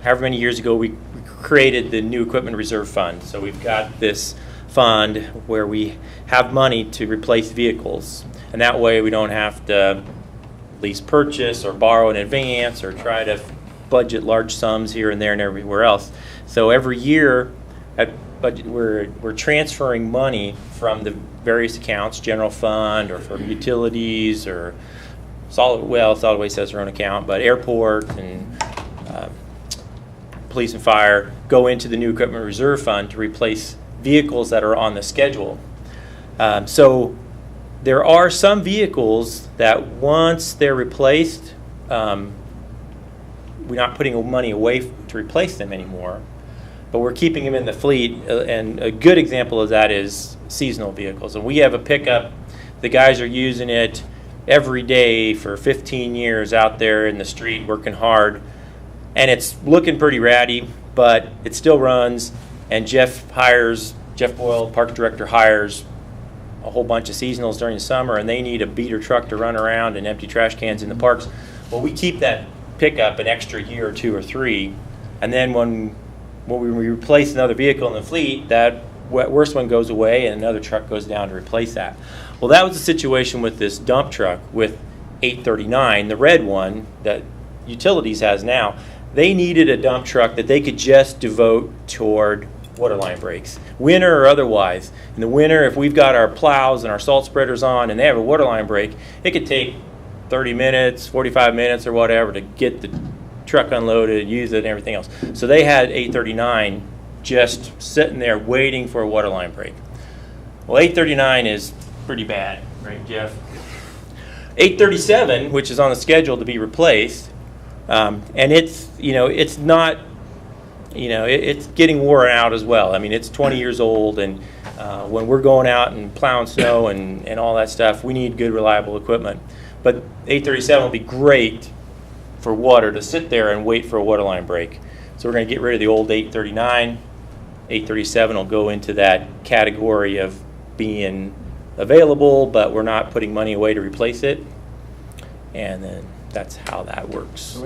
however many years ago, we created the new equipment reserve fund. So we've got this fund where we have money to replace vehicles, and that way we don't have to lease purchase or borrow in advance or try to budget large sums here and there and everywhere else. So every year at budget, we're transferring money from the various accounts, general fund or from utilities or solid waste has their own account, but airport and police and fire go into the new equipment reserve fund to replace vehicles that are on the schedule. So there are some vehicles that once they're replaced, we're not putting money away to replace them anymore, but we're keeping them in the fleet. And a good example of that is seasonal vehicles. And we have a pickup. The guys are using it every day for 15 years out there in the street working hard. And it's looking pretty ratty, but it still runs. And Jeff Boyle, park director, hires a whole bunch of seasonals during the summer, and they need a beater truck to run around and empty trash cans in the parks. Well, we keep that pickup an extra year or two or three, and then when we replace another vehicle in the fleet, that worst one goes away and another truck goes down to replace that. Well, that was the situation with this dump truck with 839, the red one that Utilities has now. They needed a dump truck that they could just devote toward waterline breaks, winter or otherwise. In the winter, if we've got our plows and our salt spreaders on and they have a waterline break, it could take 30 minutes, 45 minutes or whatever to get the truck unloaded, use it, and everything else. So they had 839 just sitting there waiting for a waterline break. Well, 839 is pretty bad, right, Jeff? 837, which is on the schedule to be replaced, and it's not, it's getting worn out as well. I mean, it's 20 years old, and when we're going out and plowing snow and all that stuff, we need good, reliable equipment. But 837 will be great for water to sit there and wait for a waterline break. So we're going to get rid of the old 839. 837 will go into that category of being available, but we're not putting money away to replace it. And then that's how that works.